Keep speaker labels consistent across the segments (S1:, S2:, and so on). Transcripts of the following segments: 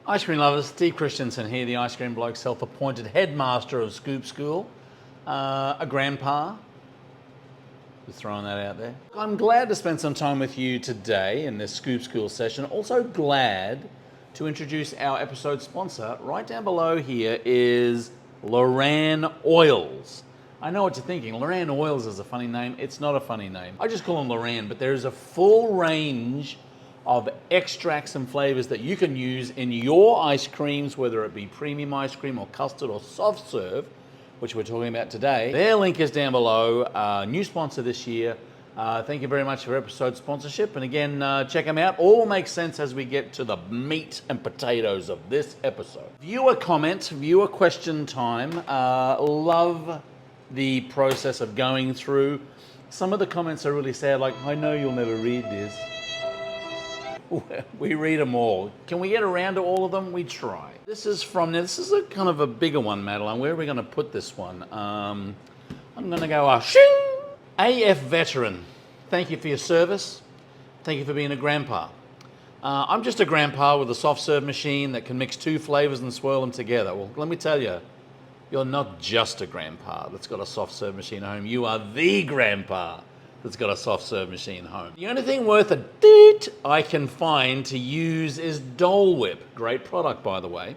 S1: Ice cream lovers, Steve Christensen here, the ice cream bloke, self-appointed headmaster of Scoop School, a grandpa. Just throwing that out there. I'm glad to spend some time with you today in this Scoop School session. Also glad to introduce our episode sponsor. Right down below here is Loran Oils. I know what you're thinking. Loran Oils is a funny name. It's not a funny name. I just call them Loran, but there is a full range of extracts and flavors that you can use in your ice creams, whether it be premium ice cream or custard or soft serve, which we're talking about today. Their link is down below. New sponsor this year. Thank you very much for episode sponsorship. And again, check them out. All will make sense as we get to the meat and potatoes of this episode. Viewer comment, viewer question time. Love the process of going through. Some of the comments are really sad, like, I know you'll never read this. We read them all. Can we get around to all of them? We try. This is a kind of a bigger one, Madeline. Where are we going to put this one? I'm going to go, shing! AF Veteran. Thank you for your service. Thank you for being a grandpa. I'm just a grandpa with a soft serve machine that can mix two flavors and swirl them together. Well, let me tell you, you're not just a grandpa that's got a soft serve machine at home. You are the grandpa that's got a soft serve machine home. The only thing worth a doot I can find to use is Dole Whip. Great product, by the way.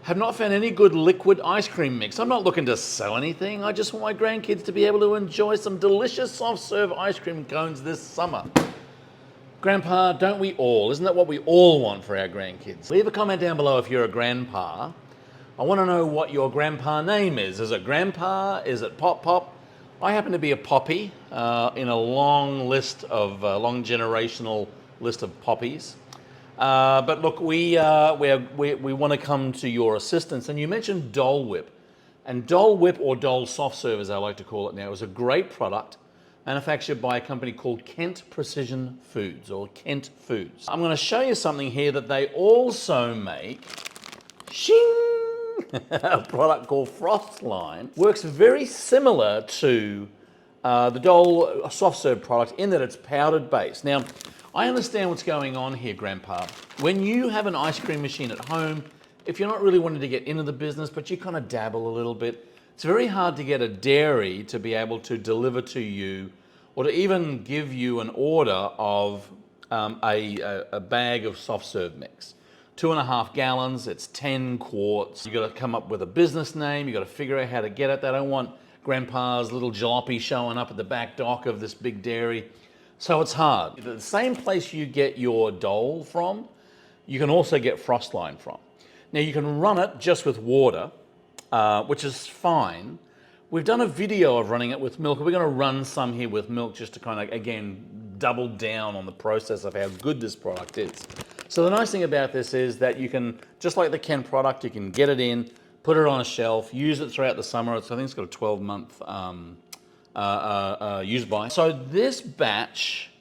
S1: Have not found any good liquid ice cream mix. I'm not looking to sell anything. I just want my grandkids to be able to enjoy some delicious soft serve ice cream cones this summer. Grandpa, don't we all? Isn't that what we all want for our grandkids? Leave a comment down below if you're a grandpa. I want to know what your grandpa name is. Is it Grandpa? Is it Pop Pop? I happen to be a Poppy in a long generational list of poppies. But look, we want to come to your assistance. And you mentioned Dole Whip. And Dole Whip, or Dole Soft Serve as I like to call it now, is a great product manufactured by a company called Kent Precision Foods, or Kent Foods. I'm going to show you something here that they also make. Shing! A product called Frostline. Works very similar to the Dole soft serve product in that it's powdered base. Now, I understand what's going on here, Grandpa. When you have an ice cream machine at home, if you're not really wanting to get into the business, but you kind of dabble a little bit, it's very hard to get a dairy to be able to deliver to you or to even give you an order of a bag of soft serve mix. 2.5 gallons, it's 10 quarts. You got to come up with a business name. You got to figure out how to get it. They don't want Grandpa's little jalopy showing up at the back dock of this big dairy. So it's hard. The same place you get your Dole from, you can also get Frostline from. Now you can run it just with water, which is fine. We've done a video of running it with milk. We're going to run some here with milk just to kind of, again, double down on the process of how good this product is. So the nice thing about this is that you can, just like the Kent product, you can get it in, put it on a shelf, use it throughout the summer. I think it's got a 12-month use by. So this batch,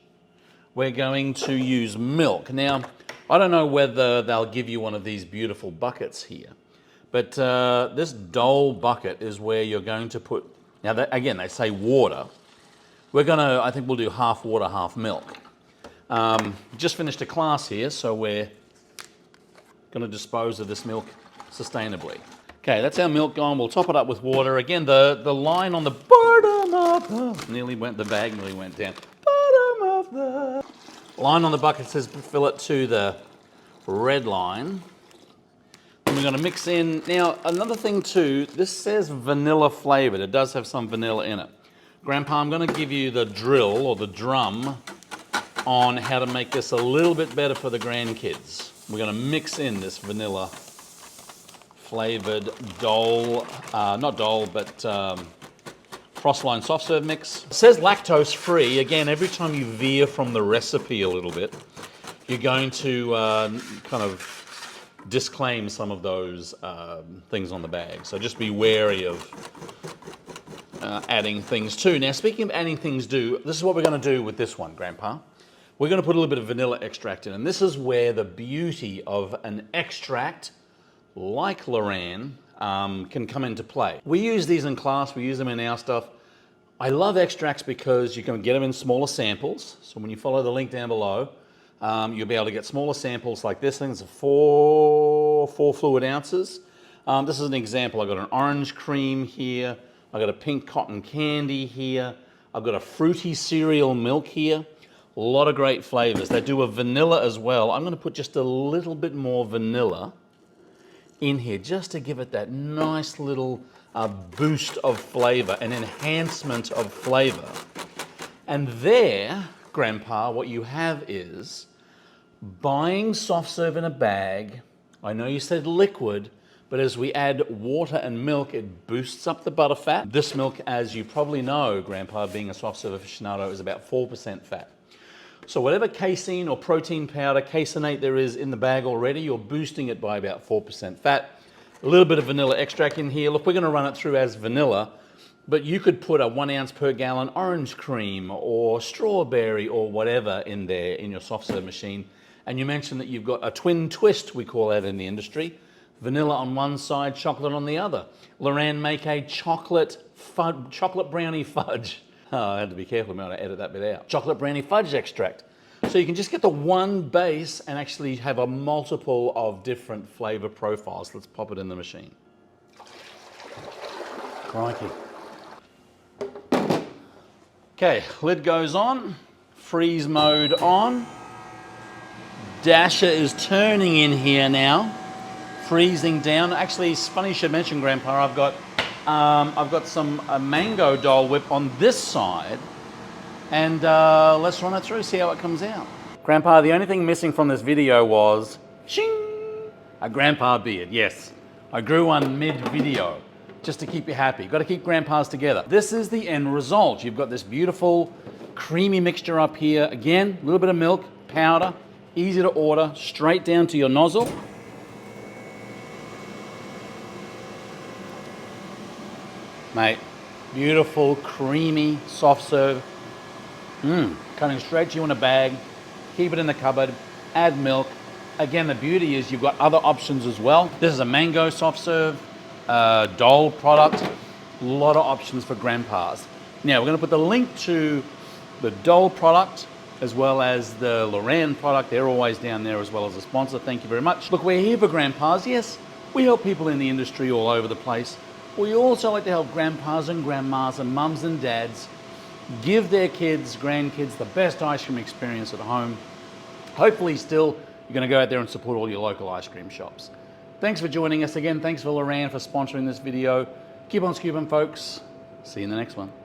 S1: we're going to use milk. Now, I don't know whether they'll give you one of these beautiful buckets here, but this Dole bucket is where you're going to put, now again, they say water. I think we'll do half water, half milk. Just finished a class here, so we're going to dispose of this milk sustainably. Okay, that's our milk gone. We'll top it up with water. Again, the line on the bottom of the bag nearly went down. Bottom of the line on the bucket says fill it to the red line. And we're going to mix in. Now, another thing too, this says vanilla flavored. It does have some vanilla in it. Grandpa, I'm going to give you the drill or the drum on how to make this a little bit better for the grandkids. We're going to mix in this vanilla flavored Dole, not Dole, but Frostline soft serve mix. It says lactose free. Again, every time you veer from the recipe a little bit, you're going to kind of disclaim some of those things on the bag. So just be wary of adding things too. Now, speaking of adding things this is what we're going to do with this one, Grandpa. We're going to put a little bit of vanilla extract in, and this is where the beauty of an extract like Loran can come into play. We use these in class, we use them in our stuff. I love extracts because you can get them in smaller samples. So when you follow the link down below, you'll be able to get smaller samples like this thing. It's four fluid ounces. This is an example. I've got an orange cream here. I've got a pink cotton candy here. I've got a fruity cereal milk here. A lot of great flavors. They do a vanilla as well. I'm going to put just a little bit more vanilla in here just to give it that nice little boost of flavor, an enhancement of flavor. And there, Grandpa, what you have is buying soft serve in a bag. I know you said liquid, but as we add water and milk, it boosts up the butter fat. This milk, as you probably know, Grandpa, being a soft serve aficionado, is about 4% fat. So whatever casein or protein powder, caseinate there is in the bag already, you're boosting it by about 4% fat. A little bit of vanilla extract in here. Look, we're going to run it through as vanilla, but you could put a 1 ounce per gallon orange cream or strawberry or whatever in there in your soft serve machine. And you mentioned that you've got a twin twist, we call that in the industry. Vanilla on one side, chocolate on the other. Loran, make a chocolate brownie fudge. Oh, I had to be careful, I'm going to edit that bit out. Chocolate brownie fudge extract. So you can just get the one base and actually have a multiple of different flavor profiles. Let's pop it in the machine. Crikey. Okay, lid goes on, freeze mode on. Dasher is turning in here now, freezing down. Actually, it's funny you should mention, Grandpa, I've got some mango Dole Whip on this side, and let's run it through, see how it comes out. Grandpa, the only thing missing from this video was, shing, a Grandpa beard. Yes, I grew one mid-video, just to keep you happy. Got to keep Grandpas together. This is the end result. You've got this beautiful, creamy mixture up here. Again, a little bit of milk, powder, easy to order, straight down to your nozzle. Mate, beautiful, creamy, soft serve. Coming straight to you in a bag. Keep it in the cupboard, add milk. Again, the beauty is you've got other options as well. This is a mango soft serve, Dole product. A lot of options for Grandpas. Now, we're gonna put the link to the Dole product as well as the Loran product. They're always down there as well as a sponsor. Thank you very much. Look, we're here for Grandpas. Yes, we help people in the industry all over the place. We also like to help grandpas and grandmas and mums and dads give their kids, grandkids, the best ice cream experience at home. Hopefully still, you're gonna go out there and support all your local ice cream shops. Thanks for joining us again. Thanks for Loran for sponsoring this video. Keep on scooping, folks. See you in the next one.